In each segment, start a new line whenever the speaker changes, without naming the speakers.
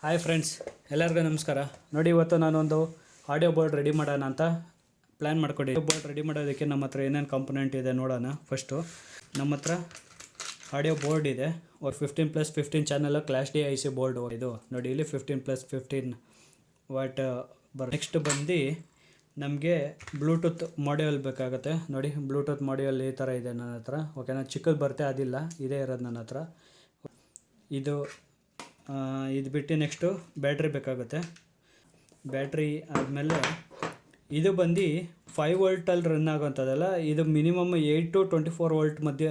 Hi friends, ಎಲ್ಲರಿಗೂ ನಮಸ್ಕಾರ. ನೋಡಿ, ಇವತ್ತು ನಾನೊಂದು ಆಡಿಯೋ ಬೋರ್ಡ್ ರೆಡಿ ಮಾಡೋಣ ಅಂತ ಪ್ಲ್ಯಾನ್ ಮಾಡ್ಕೊಂಡು ಬೋರ್ಡ್ ರೆಡಿ ಮಾಡೋದಕ್ಕೆ ನಮ್ಮ ಹತ್ರ ಏನೇನು ಕಾಂಪೊನೆಂಟ್ ಇದೆ ನೋಡೋಣ. ಫಸ್ಟು ನಮ್ಮ ಹತ್ರ ಆಡಿಯೋ ಬೋರ್ಡ್ ಇದೆ. 15+15 channel class D I C board ಇದು ನೋಡಿ. ಇಲ್ಲಿ 15+15 ವಾಟ್ ನೆಕ್ಸ್ಟ್ ಬಂದು ನಮಗೆ ಬ್ಲೂಟೂತ್ ಮಾಡ್ಯೂಲ್ ಬೇಕಾಗುತ್ತೆ. ನೋಡಿ, ಬ್ಲೂಟೂತ್ ಮಾಡ್ಯೂಲ್ ಈ ಥರ ಇದೆ ನನ್ನ ಹತ್ರ. ಓಕೆನಾ, ಚಿಕ್ಕದು ಬರುತ್ತೆ, ಅದಿಲ್ಲ, ಇದೇ ಇರೋದು ನನ್ನ ಹತ್ರ. ಇದು ಬಿಟ್ಟು ನೆಕ್ಸ್ಟು ಬ್ಯಾಟ್ರಿ ಬೇಕಾಗುತ್ತೆ. ಬ್ಯಾಟ್ರಿ ಆದಮೇಲೆ ಇದು ಬಂದು 5 ವೋಲ್ಟಲ್ಲಿ ರನ್ ಆಗೋವಂಥದ್ದಲ್ಲ, ಇದು ಮಿನಿಮಮ್ 8 to 24 ವೋಲ್ಟ್ ಮಧ್ಯೆ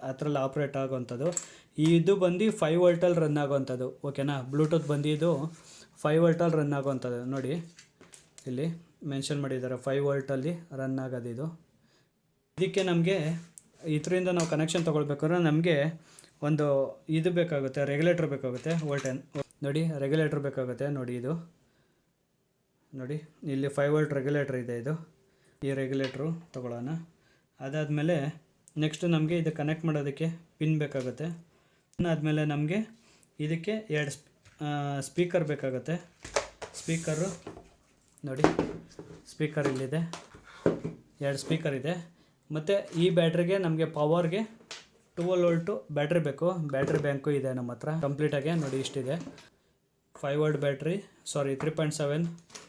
ಅದರಲ್ಲಿ ಆಪ್ರೇಟ್ ಆಗೋವಂಥದ್ದು. ಇದು ಬಂದು 5 ವೋಲ್ಟಲ್ಲಿ ರನ್ ಆಗೋವಂಥದ್ದು. ಓಕೆನಾ, ಬ್ಲೂಟೂತ್ ಬಂದು ಇದು 5 ವೋಲ್ಟಲ್ಲಿ ರನ್ ಆಗೋವಂಥದ್ದು. ನೋಡಿ, ಇಲ್ಲಿ ಮೆನ್ಷನ್ ಮಾಡಿದ್ದಾರೆ 5 ವೋಲ್ಟಲ್ಲಿ ರನ್ ಆಗೋದು ಇದು. ಇದಕ್ಕೆ ನಮಗೆ ಇದರಿಂದ ನಾವು ಕನೆಕ್ಷನ್ ತೊಗೊಳ್ಬೇಕಾದ್ರೆ ನಮಗೆ ಒಂದು ಇದು ಬೇಕಾಗುತ್ತೆ, ರೆಗ್ಯುಲೇಟರ್ ಬೇಕಾಗುತ್ತೆ. ವೋಲ್ಟೇನ್ ನೋಡಿ, ರೆಗ್ಯುಲೇಟರ್ ಬೇಕಾಗುತ್ತೆ. ನೋಡಿ, ಇದು ನೋಡಿ, ಇಲ್ಲಿ 5 ವೋಲ್ಟ್ ರೆಗ್ಯುಲೇಟರ್ ಇದೆ. ಇದು ಈ ರೆಗ್ಯುಲೇಟ್ರು ತೊಗೊಳ್ಳೋಣ. ಅದಾದಮೇಲೆ ನೆಕ್ಸ್ಟ್ ನಮಗೆ ಇದು ಕನೆಕ್ಟ್ ಮಾಡೋದಕ್ಕೆ ಪಿನ್ ಬೇಕಾಗುತ್ತೆ. ಆದಮೇಲೆ ನಮಗೆ ಇದಕ್ಕೆ 2 ಸ್ಪೀಕರ್ ಬೇಕಾಗುತ್ತೆ. ಸ್ಪೀಕರು ನೋಡಿ, ಸ್ಪೀಕರ್ ಇಲ್ಲಿದೆ, 2 ಸ್ಪೀಕರ್ ಇದೆ. ಮತ್ತು ಈ ಬ್ಯಾಟ್ರಿಗೆ ನಮಗೆ ಪವರ್ಗೆ 12 ವೋಲ್ಟು ಬ್ಯಾಟ್ರಿ ಬೇಕು. ಬ್ಯಾಟ್ರಿ ಬ್ಯಾಂಕು ಇದೆ ನಮ್ಮ ಹತ್ರ ಕಂಪ್ಲೀಟಾಗಿ. ನೋಡಿ, ಇಷ್ಟಿದೆ. 5 volt battery, 3.7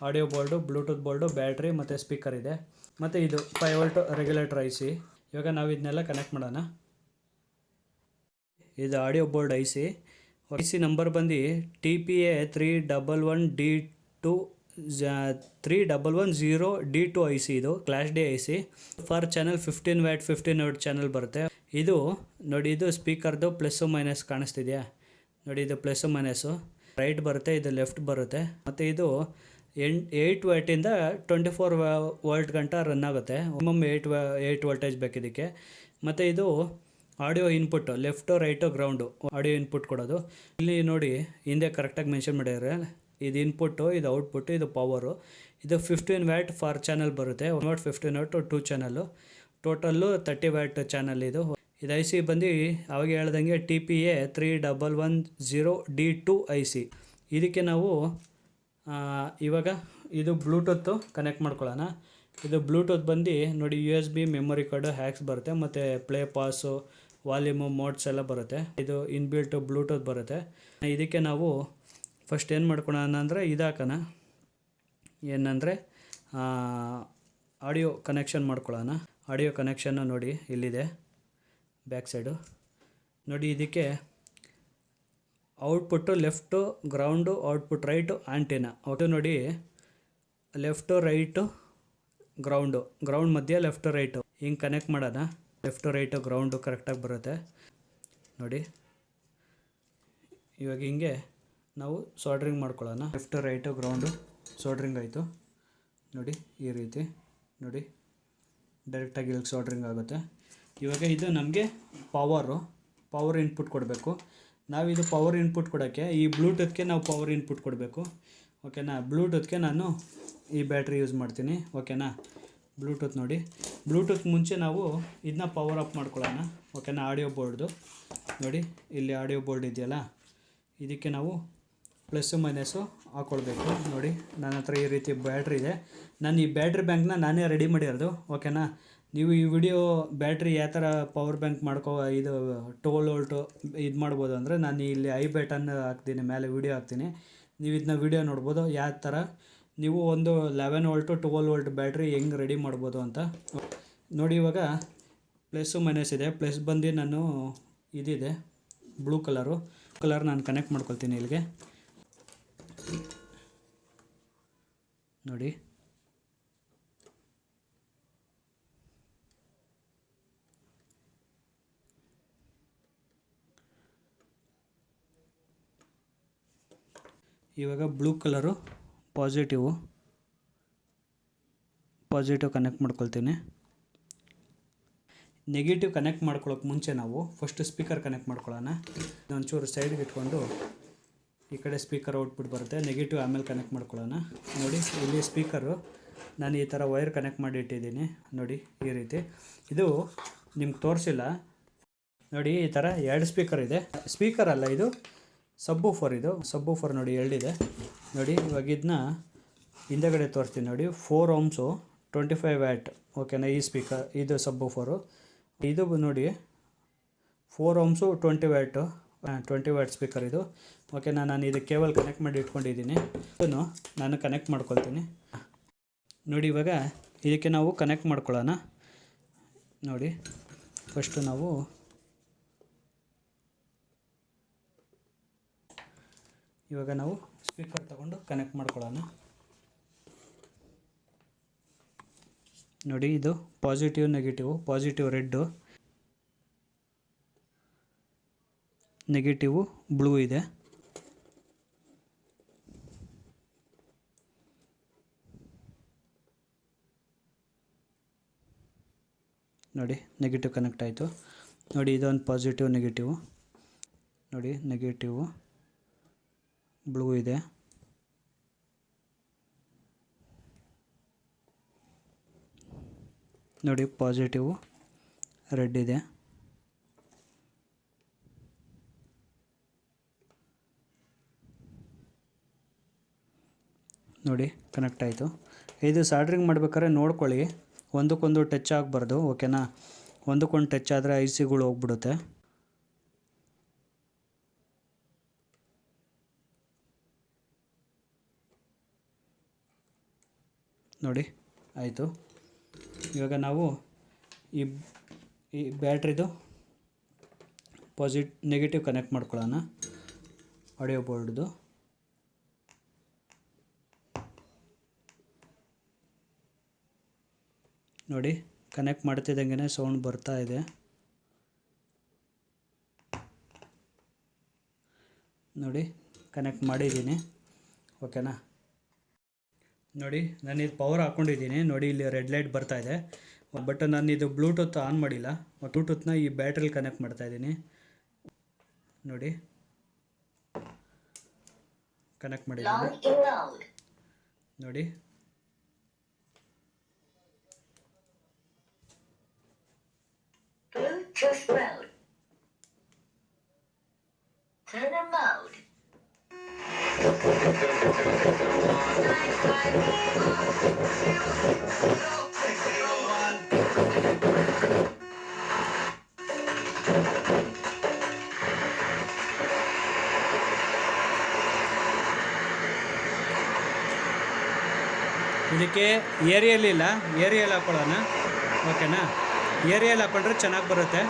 audio board, Bluetooth board, battery ಮತ್ತು ಸ್ಪೀಕರ್ ಇದೆ. ಮತ್ತು ಇದು 5 ವೋಲ್ಟ್ ರೆಗ್ಯುಲೇಟರ್ ಐ ಸಿ. ಇವಾಗ ನಾವು ಇದನ್ನೆಲ್ಲ ಕನೆಕ್ಟ್ ಮಾಡೋಣ. ಇದು audio board I C number ಬಂದು TPA 311D2 3110D2 I C. ಇದು class D I C for channel 15 watt 15 volt channel ಬರುತ್ತೆ. ಇದು ನೋಡಿ, ಇದು ಸ್ಪೀಕರ್ದು ಪ್ಲಸ್ಸು ಮೈನಸ್ ಕಾಣಿಸ್ತಿದೆಯಾ? ನೋಡಿ, ಇದು ಪ್ಲಸ್ಸು ಮೈನಸ್ಸು ರೈಟ್ ಬರುತ್ತೆ, ಇದು ಲೆಫ್ಟ್ ಬರುತ್ತೆ. ಮತ್ತು ಇದು 8 ವ್ಯಾಟಿಂದ 24 ವೋಲ್ಟ್ ಗಂಟ ರನ್ ಆಗುತ್ತೆ. ಮಿನಿಮಮ್ 8 ವೋಲ್ಟೇಜ್ ಬೇಕು ಇದಕ್ಕೆ. ಮತ್ತು ಇದು audio input, left right ground audio input ಕೊಡೋದು. ಇಲ್ಲಿ ನೋಡಿ, ಹಿಂದೆ ಕರೆಕ್ಟಾಗಿ ಮೆನ್ಷನ್ ಮಾಡಿದ್ದಾರೆ. ಇದು ಇನ್ಪುಟ್ಟು, ಇದು ಔಟ್ಪುಟ್ಟು, ಇದು ಪವರು. ಇದು 15 ವ್ಯಾಟ್ ಫಾರ್ ಚಾನಲ್ ಬರುತ್ತೆ. 1 what 15 what 2 channel, total 30 watt channel ಇದು ಐ ಸಿ ಬಂದು ಅವಾಗ ಹೇಳ್ದಂಗೆ TPA 3110D2 ಐ ಸಿ. ಇದಕ್ಕೆ ನಾವು ಇವಾಗ ಇದು ಬ್ಲೂಟೂತ್ತು ಕನೆಕ್ಟ್ ಮಾಡ್ಕೊಳ್ಳೋಣ. ಇದು ಬ್ಲೂಟೂತ್ ಬಂದು ನೋಡಿ, USB ಮೆಮೊರಿ ಕಾರ್ಡು ಹ್ಯಾಕ್ಸ್ ಬರುತ್ತೆ. ಮತ್ತು ಪ್ಲೇ ಪಾಸು, ವಾಲ್ಯೂಮು, ಮೋಡ್ಸ್ ಎಲ್ಲ ಬರುತ್ತೆ. ಇದು ಇನ್ಬಿಲ್ಟು ಬ್ಲೂಟೂತ್ ಬರುತ್ತೆ. ಇದಕ್ಕೆ ನಾವು ಫಸ್ಟ್ ಏನು ಮಾಡ್ಕೊಳ್ಳೋಣ ಅಂದರೆ ಇದಾಕೋಣ, ಏನಂದರೆ ಆಡಿಯೋ ಕನೆಕ್ಷನ್ ಮಾಡ್ಕೊಳ್ಳೋಣ. ಆಡಿಯೋ ಕನೆಕ್ಷನ್ನು ನೋಡಿ ಇಲ್ಲಿದೆ ಬ್ಯಾಕ್ ಸೈಡು. ನೋಡಿ, ಇದಕ್ಕೆ output left ground, output right antenna. Okay, ನೋಡಿ, ಲೆಫ್ಟು ರೈಟು ಗ್ರೌಂಡ್ ಮಧ್ಯೆ ಲೆಫ್ಟು ರೈಟು ಹಿಂಗೆ ಕನೆಕ್ಟ್ ಮಾಡೋಣ. ಲೆಫ್ಟು ರೈಟು ಗ್ರೌಂಡು ಕರೆಕ್ಟಾಗಿ ಬರುತ್ತೆ. ನೋಡಿ, ಇವಾಗ ಹಿಂಗೆ ನಾವು ಸಾಲ್ಡ್ರಿಂಗ್ ಮಾಡ್ಕೊಳ್ಳೋಣ. ಲೆಫ್ಟು ರೈಟು ಗ್ರೌಂಡು ಸಾಲ್ಡ್ರಿಂಗ್ ಆಯಿತು. ನೋಡಿ, ಈ ರೀತಿ ನೋಡಿ, ಡೈರೆಕ್ಟಾಗಿ ಇಲ್ಲಿಗೆ ಸಾಲ್ಡ್ರಿಂಗ್ ಆಗುತ್ತೆ. ಇವಾಗ ಇದು ನಮಗೆ ಪವರ್ ಇನ್ಪುಟ್ ಕೊಡಬೇಕು. ನಾವಿದು ಪವರ್ ಇನ್ಪುಟ್ ಕೊಡೋಕ್ಕೆ ಈ ಬ್ಲೂಟೂತ್ಗೆ ನಾವು ಪವರ್ ಇನ್ಪುಟ್ ಕೊಡಬೇಕು. ಓಕೆನಾ, ಬ್ಲೂಟೂತ್ಗೆ ನಾನು ಈ ಬ್ಯಾಟ್ರಿ ಯೂಸ್ ಮಾಡ್ತೀನಿ. ಓಕೆನಾ, ಬ್ಲೂಟೂತ್ ನೋಡಿ, ಬ್ಲೂಟೂತ್ ಮುಂಚೆ ನಾವು ಇದನ್ನ ಪವರ್ ಅಪ್ ಮಾಡ್ಕೊಳ್ಳೋಣ. ಓಕೆನಾ, ಆಡಿಯೋ ಬೋರ್ಡ್ದು ನೋಡಿ, ಇಲ್ಲಿ ಆಡಿಯೋ ಬೋರ್ಡ್ ಇದೆಯಲ್ಲ, ಇದಕ್ಕೆ ನಾವು ಪ್ಲಸ್ಸು ಮೈನಸ್ಸು ಹಾಕ್ಕೊಳ್ಬೇಕು. ನೋಡಿ, ನನ್ನ ಹತ್ರ ಈ ರೀತಿ ಬ್ಯಾಟ್ರಿ ಇದೆ. ನಾನು ಈ ಬ್ಯಾಟ್ರಿ ಬ್ಯಾಂಕ್ನ ನಾನೇ ರೆಡಿ ಮಾಡಿರೋದು. ಓಕೆನಾ, ನೀವು ಈ ವಿಡಿಯೋ ಬ್ಯಾಟ್ರಿ ಯಾವ ಥರ ಪವರ್ ಬ್ಯಾಂಕ್ ಇದು 12 ವೋಲ್ಟು ಇದು ಮಾಡ್ಬೋದು ಅಂದರೆ ನಾನು ಇಲ್ಲಿ ಐ ಬಟನ್ ಹಾಕ್ತೀನಿ, ಮೇಲೆ ವಿಡಿಯೋ ಹಾಕ್ತೀನಿ. ನೀವು ಇದನ್ನ ವಿಡಿಯೋ ನೋಡ್ಬೋದು ಯಾವ ಥರ ನೀವು ಒಂದು 11 ವೋಲ್ಟು 12 ವೋಲ್ಟ್ ಬ್ಯಾಟ್ರಿ ಹೆಂಗೆ ರೆಡಿ ಮಾಡ್ಬೋದು ಅಂತ ನೋಡಿ. ಇವಾಗ ಪ್ಲಸ್ಸು ಮೈನಸ್ ಇದೆ. ಪ್ಲಸ್ ಬಂದು ನಾನು ಇದಿದೆ ಬ್ಲೂ ಕಲರ್ ನಾನು ಕನೆಕ್ಟ್ ಮಾಡ್ಕೊಳ್ತೀನಿ ಇಲ್ಲಿಗೆ. ನೋಡಿ, ಇವಾಗ ಬ್ಲೂ ಕಲರು ಪಾಸಿಟಿವ್ ಕನೆಕ್ಟ್ ಮಾಡ್ಕೊಳ್ತೀನಿ. ನೆಗೆಟಿವ್ ಕನೆಕ್ಟ್ ಮಾಡ್ಕೊಳ್ಳೋಕೆ ಮುಂಚೆ ನಾವು ಫಸ್ಟ್ ಸ್ಪೀಕರ್ ಕನೆಕ್ಟ್ ಮಾಡ್ಕೊಳ್ಳೋಣ. ಒಂಚೂರು ಸೈಡ್ಗೆ ಇಟ್ಕೊಂಡು ಈ ಕಡೆ ಸ್ಪೀಕರ್ ಔಟ್ಪುಟ್ ಬರುತ್ತೆ. ನೆಗೆಟಿವ್ ಆಮೇಲೆ ಕನೆಕ್ಟ್ ಮಾಡ್ಕೊಳ್ಳೋಣ. ನೋಡಿ, ಇಲ್ಲಿ ಸ್ಪೀಕರು ನಾನು ಈ ಥರ ವೈರ್ ಕನೆಕ್ಟ್ ಮಾಡಿ ಇಟ್ಟಿದ್ದೀನಿ. ನೋಡಿ, ಈ ರೀತಿ. ಇದು ನಿಮ್ಗೆ ತೋರಿಸಿಲ್ಲ ನೋಡಿ, ಈ ಥರ 2 ಸ್ಪೀಕರ್ ಇದೆ. ಸ್ಪೀಕರ್ ಅಲ್ಲ, ಇದು ಸಬ್ಬೂಫರ್ ಇದು ಸಬ್ಬೂಫರ್ ನೋಡಿ ಎರಡಿದೆ ನೋಡಿ. ಇವಾಗ ಇದನ್ನ ಹಿಂದೆಗಡೆ ತೋರಿಸ್ತೀನಿ ನೋಡಿ. 4 ohmಸು 25 ವ್ಯಾಟ್ ಓಕೆನಾ. ಈ ಸ್ಪೀಕರ್ ಇದು ಸಬ್ಬೂಫರು. ಇದು ನೋಡಿ 4 ohmಸು 20 ವ್ಯಾಟ್ ಸ್ಪೀಕರ್ ಇದು ಓಕೆನಾ. ನಾನು ಇದು ಕೇಬಲ್ ಕನೆಕ್ಟ್ ಮಾಡಿ ಇಟ್ಕೊಂಡಿದ್ದೀನಿ. ಇದನ್ನು ನಾನು ಕನೆಕ್ಟ್ ಮಾಡ್ಕೊಳ್ತೀನಿ ನೋಡಿ. ಇವಾಗ ಇದಕ್ಕೆ ನಾವು ಕನೆಕ್ಟ್ ಮಾಡ್ಕೊಳ್ಳೋಣ ನೋಡಿ. ಫಸ್ಟು ನಾವು ಇವಾಗ ನಾವು ಸ್ಪೀಕರ್ ತಗೊಂಡು ಕನೆಕ್ಟ್ ಮಾಡ್ಕೊಳ್ಳೋಣ ನೋಡಿ. ಇದು ಪಾಸಿಟಿವ್ ರೆಡ್ಡು, ನೆಗೆಟಿವ್ ಬ್ಲೂ ಇದೆ ನೋಡಿ. ನೆಗೆಟಿವ್ ಕನೆಕ್ಟ್ ಆಯಿತು ನೋಡಿ. ಇದೊಂದು ಪಾಸಿಟಿವ್ ನೆಗೆಟಿವ್ ನೋಡಿ. ನೆಗೆಟಿವ್ ಬ್ಲೂ ಇದೆ ನೋಡಿ. ಪಾಸಿಟಿವ್ ರೆಡ್ ಇದೆ ನೋಡಿ. ಕನೆಕ್ಟ್ ಆಯಿತು. ಇದು ಸಾಲ್ಡ್ರಿಂಗ್ ಮಾಡ್ಬೇಕಾದ್ರೆ ನೋಡ್ಕೊಳ್ಳಿ, ಒಂದಕ್ಕೊಂದು ಟಚ್ ಆಗಬಾರ್ದು ಓಕೆನಾ. ಒಂದಕ್ಕೊಂದು ಟಚ್ ಆದರೆ ಐ ಸಿಗಳು ಹೋಗ್ಬಿಡುತ್ತೆ ನೋಡಿ. ಆಯಿತು. ಇವಾಗ ನಾವು ಈ ಬ್ಯಾಟ್ರಿದು ನೆಗೆಟಿವ್ ಕನೆಕ್ಟ್ ಮಾಡ್ಕೊಳ್ಳೋಣ ಆಡಿಯೋ ಬೋರ್ಡ್ದು ನೋಡಿ. ಕನೆಕ್ಟ್ ಮಾಡ್ತಿದ್ದಂಗೆ ಸೌಂಡ್ ಬರ್ತಾ ಇದೆ ನೋಡಿ. ಕನೆಕ್ಟ್ ಮಾಡಿದ್ದೀನಿ ಓಕೆನಾ. ನೋಡಿ ನಾನು ಇದು ಪವರ್ ಹಾಕ್ಕೊಂಡಿದ್ದೀನಿ ನೋಡಿ. ಇಲ್ಲಿ ರೆಡ್ ಲೈಟ್ ಬರ್ತಾ ಇದೆ, ಬಟ್ ನಾನು ಇದು ಬ್ಲೂಟೂತ್ ಆನ್ ಮಾಡಿಲ್ಲ. ಬ್ಲೂಟೂತ್ನ ಈ ಬ್ಯಾಟ್ರಿಲಿ ಕನೆಕ್ಟ್ ಮಾಡ್ತಾಯಿದ್ದೀನಿ ನೋಡಿ. ಕನೆಕ್ಟ್ ಮಾಡಿದ್ದೀನಿ ನೋಡಿ.
Bluetooth mode. Turn on mode.
ಇದಕ್ಕೆ ಏರಿಯಲ್ ಹಾಕೊಳ್ಳೋಣ ಓಕೆನಾ. ಏರಿಯಲ್ ಹಾಕೊಂಡ್ರೆ ಚೆನ್ನಾಗಿ ಬರುತ್ತೆ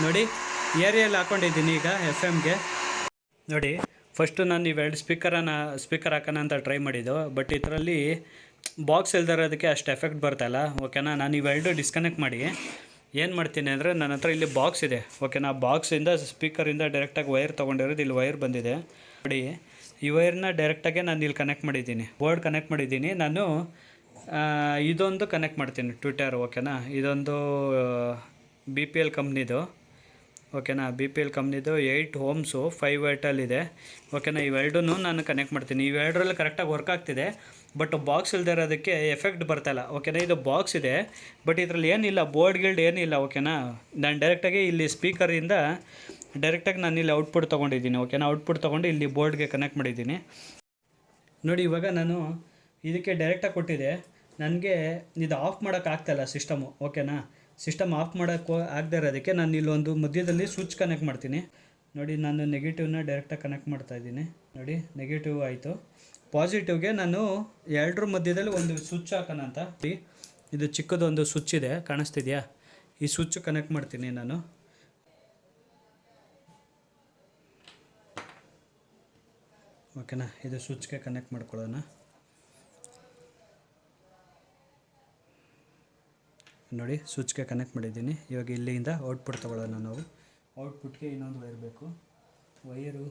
ನೋಡಿ. ಏರಿಯಲ್ ಹಾಕ್ಕೊಂಡಿದ್ದೀನಿ ಈಗ FM-ಗೆ ನೋಡಿ. ಫಸ್ಟು ನಾನು ಇವೆರಡು ಸ್ಪೀಕರ್ ಹಾಕೋಣ ಅಂತ ಟ್ರೈ ಮಾಡಿದ್ದು, ಬಟ್ ಇದರಲ್ಲಿ ಬಾಕ್ಸ್ ಇಲ್ದಿರೋದಕ್ಕೆ ಅಷ್ಟು ಎಫೆಕ್ಟ್ ಬರ್ತಾಯಿಲ್ಲ ಓಕೆನಾ. ನಾನು ಇವೆರಡು ಡಿಸ್ಕನೆಕ್ಟ್ ಮಾಡಿ ಏನು ಮಾಡ್ತೀನಿ ಅಂದರೆ, ನನ್ನ ಹತ್ರ ಇಲ್ಲಿ ಬಾಕ್ಸ್ ಇದೆ ಓಕೆನಾ. ಬಾಕ್ಸಿಂದ ಸ್ಪೀಕರಿಂದ ಡೈರೆಕ್ಟಾಗಿ ವೈರ್ ತೊಗೊಂಡಿರೋದು ಇಲ್ಲಿ ವೈರ್ ಬಂದಿದೆ ನೋಡಿ. ಈ ವೈರ್ನ ಡೈರೆಕ್ಟಾಗೆ ನಾನು ಇಲ್ಲಿ ಕನೆಕ್ಟ್ ಮಾಡಿದ್ದೀನಿ, ಬೋರ್ಡ್ ಕನೆಕ್ಟ್ ಮಾಡಿದ್ದೀನಿ. ನಾನು ಇದೊಂದು ಕನೆಕ್ಟ್ ಮಾಡ್ತೀನಿ ಟ್ವಿಟರ್ ಓಕೆನಾ. ಇದೊಂದು BPL ಕಂಪ್ನಿದು ಓಕೆನಾ. BPL ಕಂಪ್ನಿದು 8 ohmಸು 5 ವ್ಯಾಟಲ್ಲಿದೆ ಓಕೆನಾ. ಇವೆರಡೂ ನಾನು ಕನೆಕ್ಟ್ ಮಾಡ್ತೀನಿ. ಇವೆರಡರಲ್ಲಿ ಕರೆಕ್ಟಾಗಿ ವರ್ಕ್ ಆಗ್ತಿದೆ, ಬಟ್ ಬಾಕ್ಸ್ ಇಲ್ಲದೆ ಇರೋದಕ್ಕೆ ಎಫೆಕ್ಟ್ ಬರ್ತಾಯಿಲ್ಲ ಓಕೆನಾ. ಇದು ಬಾಕ್ಸ್ ಇದೆ, ಬಟ್ ಇದರಲ್ಲಿ ಏನಿಲ್ಲ, ಬೋರ್ಡ್ ಏನಿಲ್ಲ ಓಕೆನಾ. ನಾನು ಡೈರೆಕ್ಟಾಗಿ ಇಲ್ಲಿ ಸ್ಪೀಕರಿಂದ ಡೈರೆಕ್ಟಾಗಿ ನಾನು ಇಲ್ಲಿ ಔಟ್ಪುಟ್ ತೊಗೊಂಡಿದ್ದೀನಿ ಓಕೆನಾ. ಔಟ್ಪುಟ್ ತೊಗೊಂಡು ಇಲ್ಲಿ ಬೋರ್ಡ್ಗೆ ಕನೆಕ್ಟ್ ಮಾಡಿದ್ದೀನಿ ನೋಡಿ. ಇವಾಗ ನಾನು ಇದಕ್ಕೆ ಡೈರೆಕ್ಟಾಗಿ ಕೊಟ್ಟಿದ್ದೆ, ನನಗೆ ಇದು ಆಫ್ ಮಾಡೋಕ್ಕಾಗ್ತಾಯಿಲ್ಲ ಸಿಸ್ಟಮು ಓಕೆನಾ. ಸಿಸ್ಟಮ್ ಆಫ್ ಮಾಡೋಕ್ಕೆ ಆಗದೆ ಇರೋದಕ್ಕೆ ನಾನು ಇಲ್ಲೊಂದು ಮಧ್ಯದಲ್ಲಿ ಸ್ವಿಚ್ ಕನೆಕ್ಟ್ ಮಾಡ್ತೀನಿ ನೋಡಿ. ನಾನು ನೆಗೆಟಿವ್ನ ಡೈರೆಕ್ಟಾಗಿ ಕನೆಕ್ಟ್ ಮಾಡ್ತಾಯಿದ್ದೀನಿ ನೋಡಿ. ನೆಗೆಟಿವ್ ಆಯಿತು. ಪಾಸಿಟಿವ್ಗೆ ನಾನು ಎರಡರ ಮಧ್ಯದಲ್ಲಿ ಒಂದು ಸ್ವಿಚ್ ಹಾಕೋಣ ಅಂತ. ಇದು ಚಿಕ್ಕದೊಂದು ಸ್ವಿಚ್ ಇದೆ, ಕಾಣಿಸ್ತಿದೆಯಾ. ಈ ಸ್ವಿಚ್ ಕನೆಕ್ಟ್ ಮಾಡ್ತೀನಿ ನಾನು ಓಕೆನಾ. ಇದು ಸ್ವಿಚ್ಗೆ ಕನೆಕ್ಟ್ ಮಾಡ್ಕೊಳ್ಳೋಣ ನೋಡಿ. ಸ್ವಿಚ್ಗೆ ಕನೆಕ್ಟ್ ಮಾಡಿದ್ದೀನಿ. ಇವಾಗ ಇಲ್ಲಿಂದ ಔಟ್ಪುಟ್ ತೊಗೊಳ್ಳೋಣ ನಾವು. ಔಟ್ಪುಟ್ಗೆ ಇನ್ನೊಂದು ವೈರ್ ಬೇಕು. ವೈರು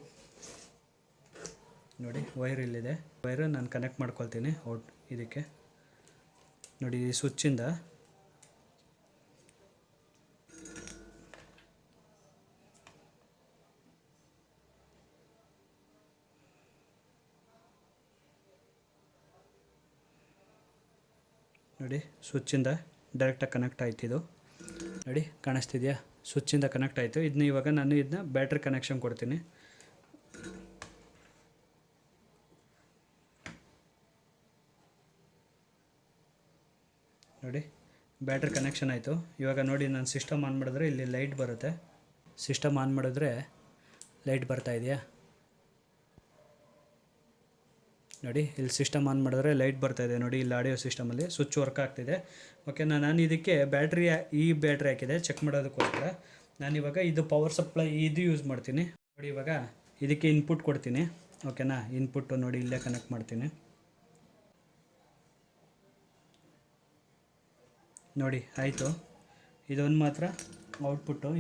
ನೋಡಿ, ವೈರ್ ಇಲ್ಲಿದೆ. ವೈರು ನಾನು ಕನೆಕ್ಟ್ ಮಾಡ್ಕೊಳ್ತೀನಿ ಇದಕ್ಕೆ ನೋಡಿ. ಈ ಸ್ವಿಚ್ಚಿಂದ ನೋಡಿ ಸ್ವಿಚ್ಚಿಂದ ಡೈರೆಕ್ಟಾಗಿ ಕನೆಕ್ಟ್ ಆಯ್ತು ಇದು ನೋಡಿ ಕಾಣಿಸ್ತಿದೆಯಾ ಸ್ವಿಚ್ಚಿಂದ ಕನೆಕ್ಟ್ ಆಯಿತು. ಇದನ್ನ ಇವಾಗ ನಾನು ಇದನ್ನ ಬ್ಯಾಟ್ರಿ ಕನೆಕ್ಷನ್ ಕೊಡ್ತೀನಿ. ನೋಡಿ ಬ್ಯಾಟ್ರಿ ಕನೆಕ್ಷನ್ ಆಯಿತು. ಇವಾಗ ನೋಡಿ ನಾನು ಸಿಸ್ಟಮ್ ಆನ್ ಮಾಡಿದ್ರೆ ಇಲ್ಲಿ ಲೈಟ್ ಬರುತ್ತೆ. ಸಿಸ್ಟಮ್ ಆನ್ ಮಾಡಿದ್ರೆ ಲೈಟ್ ಬರ್ತಾ ಇದೆಯಾ ನೋಡಿ, ಇಲ್ಲಿ ಸಿಸ್ಟಮ್ ಆನ್ ಮಾಡಿದ್ರೆ ಲೈಟ್ ಬರ್ತಾ ಇದೆ ನೋಡಿ. ಇಲ್ಲಿ ಆಡಿಯೋ ಸಿಸ್ಟಮಲ್ಲಿ ಸ್ವಿಚ್ ವರ್ಕ್ ಆಗ್ತಿದೆ. ಓಕೆ, ನಾನು ಇದಕ್ಕೆ ಬ್ಯಾಟ್ರಿ ಹಾಕಿದೆ ಚೆಕ್ ಮಾಡೋದಕ್ಕೋಸ್ಕರ. ನಾನಿವಾಗ ಇದು ಪವರ್ ಸಪ್ಲೈ ಇದು ಯೂಸ್ ಮಾಡ್ತೀನಿ ನೋಡಿ. ಇವಾಗ ಇದಕ್ಕೆ ಇನ್ಪುಟ್ ಕೊಡ್ತೀನಿ. ಓಕೆನಾ, ಇನ್ಪುಟ್ಟು ನೋಡಿ ಇಲ್ಲೇ ಕನೆಕ್ಟ್ ಮಾಡ್ತೀನಿ ನೋಡಿ. ಆಯಿತು, ಇದೊಂದು ಮಾತ್ರ ಔಟ್ಪುಟ್ಟು.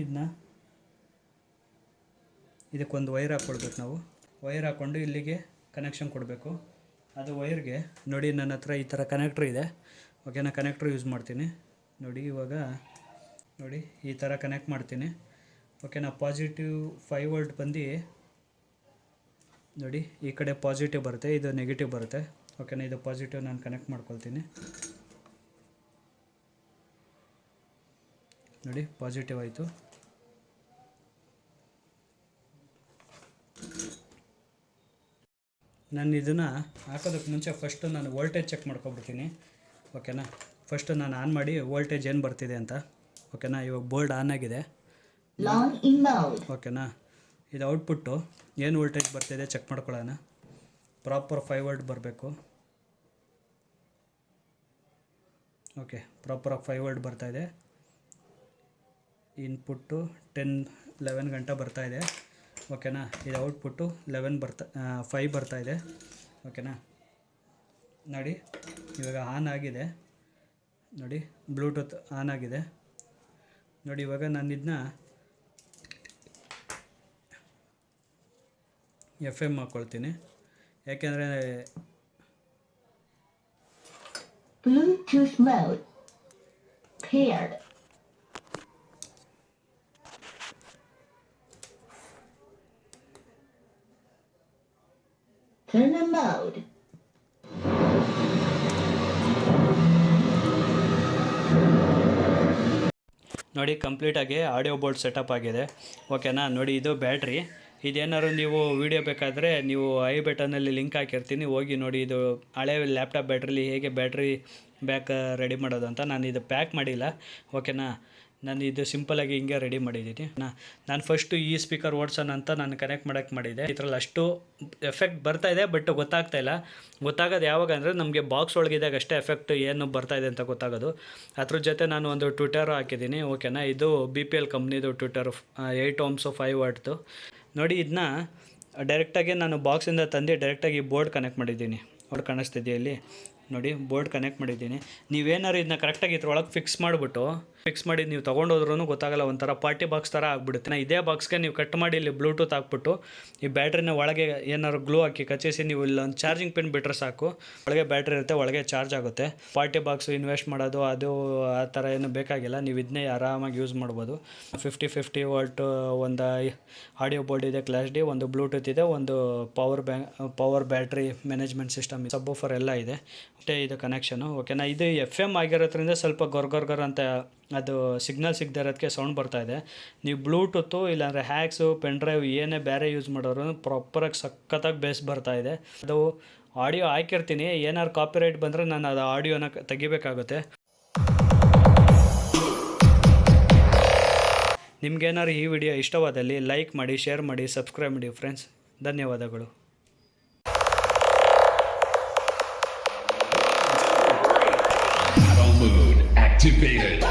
ಇದಕ್ಕೊಂದು ವೈರ್ ಹಾಕ್ಕೊಡ್ಬೇಕು ನಾವು. ವೈರ್ ಹಾಕ್ಕೊಂಡು ಇಲ್ಲಿಗೆ ಕನೆಕ್ಷನ್ ಕೊಡಬೇಕು. ಅದು ವೈರ್ಗೆ ನೋಡಿ ನನ್ನ ಹತ್ರ ಈ ಥರ ಕನೆಕ್ಟ್ರ್ ಇದೆ. ಓಕೆನಾ, ಕನೆಕ್ಟ್ರ್ ಯೂಸ್ ಮಾಡ್ತೀನಿ ನೋಡಿ. ಇವಾಗ ನೋಡಿ ಈ ಥರ ಕನೆಕ್ಟ್ ಮಾಡ್ತೀನಿ. ಓಕೆನಾ, ಪಾಸಿಟಿವ್ 5 ವೋಲ್ಟ್ ಬಂದು ನೋಡಿ ಈ ಕಡೆ ಪಾಸಿಟಿವ್ ಬರುತ್ತೆ, ಇದು ನೆಗೆಟಿವ್ ಬರುತ್ತೆ. ಓಕೆನಾ, ಇದು ಪಾಸಿಟಿವ್ ನಾನು ಕನೆಕ್ಟ್ ಮಾಡ್ಕೊಳ್ತೀನಿ ನೋಡಿ. ಪಾಸಿಟಿವ್ ಆಯಿತು. ನಾನು ಇದನ್ನು ಹಾಕೋದಕ್ಕೆ ಮುಂಚೆ ಫಸ್ಟು ನಾನು ವೋಲ್ಟೇಜ್ ಚೆಕ್ ಮಾಡ್ಕೊಬಿಡ್ತೀನಿ. ಓಕೆನಾ, ಫಸ್ಟು ನಾನು ಆನ್ ಮಾಡಿ ವೋಲ್ಟೇಜ್ ಏನು ಬರ್ತಿದೆ ಅಂತ. ಓಕೆನಾ, ಇವಾಗ ಬೋರ್ಡ್ ಆನ್ ಆಗಿದೆ. ಓಕೆನಾ, ಇದು ಔಟ್ಪುಟ್ಟು ಏನು ವೋಲ್ಟೇಜ್ ಬರ್ತಿದೆ ಚೆಕ್ ಮಾಡ್ಕೊಳ್ಳೋಣ. ಪ್ರಾಪರ್ 5 ವೋಲ್ಟ್ ಬರಬೇಕು. ಓಕೆ, ಪ್ರಾಪರಾಗಿ 5 ವೋಲ್ಟ್ ಬರ್ತಾಯಿದೆ. ಇನ್ಪುಟ್ಟು 10-11 ಗಂಟೆ ಬರ್ತಾಯಿದೆ. ಓಕೆನಾ, ಇದು ಔಟ್ಪುಟ್ಟು 5 ಬರ್ತಾಯಿದೆ. ಓಕೆನಾ, ನೋಡಿ ಇವಾಗ ಆನ್ ಆಗಿದೆ ನೋಡಿ, ಬ್ಲೂಟೂತ್ ಆನ್ ಆಗಿದೆ ನೋಡಿ. ಇವಾಗ ನಾನು ಇದನ್ನ FM ಹಾಕ್ಕೊಳ್ತೀನಿ, ಯಾಕೆಂದರೆ
Bluetooth mode paired. Turn on mode.
ನೋಡಿ ಕಂಪ್ಲೀಟಾಗಿ ಆಡಿಯೋ ಬೋರ್ಡ್ ಸೆಟಪ್ ಆಗಿದೆ. ಓಕೆನಾ, ನೋಡಿ ಇದು ಬ್ಯಾಟ್ರಿ. ಇದೇನಾದ್ರು ನೀವು ವೀಡಿಯೋ ಬೇಕಾದರೆ ನೀವು ಐ ಬಟನಲ್ಲಿ ಲಿಂಕ್ ಹಾಕಿರ್ತೀನಿ, ಹೋಗಿ ನೋಡಿ. ಇದು ಹಳೆ ಲ್ಯಾಪ್ಟಾಪ್ ಬ್ಯಾಟ್ರಿಲಿ ಹೇಗೆ ಬ್ಯಾಟ್ರಿ ಬ್ಯಾಕ್ ರೆಡಿ ಮಾಡೋದು ಅಂತ. ನಾನು ಇದು ಪ್ಯಾಕ್ ಮಾಡಿಲ್ಲ. ಓಕೆನಾ, ನಾನು ಇದು ಸಿಂಪಲಾಗಿ ಹಿಂಗೆ ರೆಡಿ ಮಾಡಿದ್ದೀನಿ. ನಾನು ಫಸ್ಟು ಈ ಸ್ಪೀಕರ್ ಓಡ್ಸೋಣ ಅಂತ ನಾನು ಕನೆಕ್ಟ್ ಮಾಡಿದೆ. ಇದರಲ್ಲಿ ಅಷ್ಟು ಎಫೆಕ್ಟ್ ಬರ್ತಾಯಿದೆ, ಬಟ್ ಗೊತ್ತಾಗ್ತಾಯಿಲ್ಲ. ಗೊತ್ತಾಗೋದು ಯಾವಾಗ ಅಂದರೆ ನಮಗೆ ಬಾಕ್ಸ್ ಒಳಗಿದಾಗ ಅಷ್ಟೇ ಎಫೆಕ್ಟ್ ಏನು ಬರ್ತಾಯಿದೆ ಅಂತ ಗೊತ್ತಾಗೋದು. ಅದ್ರ ಜೊತೆ ನಾನು ಒಂದು ಟ್ವಿಟರ್ ಹಾಕಿದ್ದೀನಿ. ಓಕೆನಾ, ಇದು BPL ಕಂಪ್ನಿದು ಟ್ವಿಟರ್ 8 ohms 5 ವಾಟ್ದು ನೋಡಿ. ಇದನ್ನ ಡೈರೆಕ್ಟಾಗಿ ನಾನು ಬಾಕ್ಸಿಂದ ತಂದು ಡೈರೆಕ್ಟಾಗಿ ಬೋರ್ಡ್ ಕನೆಕ್ಟ್ ಮಾಡಿದ್ದೀನಿ. ಬೋರ್ಡ್ ಕಾಣಿಸ್ತಿದೆಯಾ ಇಲ್ಲಿ ನೋಡಿ, ಬೋರ್ಡ್ ಕನೆಕ್ಟ್ ಮಾಡಿದ್ದೀನಿ. ನೀವೇನಾದ್ರು ಇದನ್ನ ಕರೆಕ್ಟಾಗಿ ಇದ್ರೊಳಗೆ ಫಿಕ್ಸ್ ಮಾಡಿ ನೀವು ತೊಗೊಂಡೋದ್ರೂ ಗೊತ್ತಾಗಲ್ಲ, ಒಂಥರ ಪಾರ್ಟಿ ಬಾಕ್ಸ್ ಥರ ಆಗಿಬಿಡುತ್ತೆ. ಇದೇ ಬಾಕ್ಸ್ಗೆ ನೀವು ಕಟ್ ಮಾಡಿ ಇಲ್ಲಿ ಬ್ಲೂಟೂತ್ ಹಾಕ್ಬಿಟ್ಟು ಈ ಬ್ಯಾಟ್ರಿನ ಒಳಗೆ ಏನಾದ್ರು ಗ್ಲೂ ಹಾಕಿ ಕಚ್ಚಿಸಿ ನೀವು ಇಲ್ಲೊಂದು ಚಾರ್ಜಿಂಗ್ ಪಿನ್ ಬಿಟ್ಟರೆ ಸಾಕು, ಒಳಗೆ ಬ್ಯಾಟ್ರಿ ಇರುತ್ತೆ, ಒಳಗೆ ಚಾರ್ಜ್ ಆಗುತ್ತೆ. ಪಾರ್ಟಿ ಬಾಕ್ಸು ಇನ್ವೆಸ್ಟ್ ಮಾಡೋದು ಅದು ಆ ಥರ ಏನು ಬೇಕಾಗಿಲ್ಲ. ನೀವು ಇದನ್ನೇ ಆರಾಮಾಗಿ ಯೂಸ್ ಮಾಡ್ಬೋದು. 50 ವೋಲ್ಟ್ ಒಂದು ಆಡಿಯೋ ಬೋರ್ಡ್ ಇದೆ, ಕ್ಲಾಸ್ ಡಿ, ಒಂದು ಬ್ಲೂಟೂತ್ ಇದೆ, ಒಂದು ಪವರ್ ಬ್ಯಾಟ್ರಿ ಮ್ಯಾನೇಜ್ಮೆಂಟ್ ಸಿಸ್ಟಮ್, ಸಬ್ವೂಫರ್ ಎಲ್ಲ ಇದೆ. ಅಷ್ಟೇ ಇದು ಕನೆಕ್ಷನು. ಓಕೆನಾ, ಇದು FM ಆಗಿರೋದ್ರಿಂದ ಸ್ವಲ್ಪ ಗೊರ್ಗೊರ್ ಅಂತ ಅದು ಸಿಗ್ನಲ್ ಸಿಗದೇ ಇರೋದಕ್ಕೆ ಸೌಂಡ್ ಬರ್ತಾಯಿದೆ. ನೀವು ಬ್ಲೂಟೂತು ಇಲ್ಲಾಂದರೆ ಹ್ಯಾಕ್ಸು ಪೆನ್ ಡ್ರೈವ್ ಏನೇ ಬೇರೆ ಯೂಸ್ ಮಾಡೋರು ಪ್ರಾಪರಾಗಿ ಸಖತ್ತಾಗಿ ಬೇಸ್ ಬರ್ತಾಯಿದೆ. ಅದು ಆಡಿಯೋ ಹಾಕಿರ್ತೀನಿ, ಏನಾದ್ರು ಕಾಪಿರೈಟ್ ಬಂದರೆ ನಾನು ಅದು ಆಡಿಯೋನ ತೆಗಿಬೇಕಾಗುತ್ತೆ. ನಿಮ್ಗೇನಾದ್ರು ಈ ವಿಡಿಯೋ ಇಷ್ಟವಾದಲ್ಲಿ ಲೈಕ್ ಮಾಡಿ, ಶೇರ್ ಮಾಡಿ, ಸಬ್ಸ್ಕ್ರೈಬ್ ಮಾಡಿ ಫ್ರೆಂಡ್ಸ್. ಧನ್ಯವಾದಗಳು.
Battle mode activated.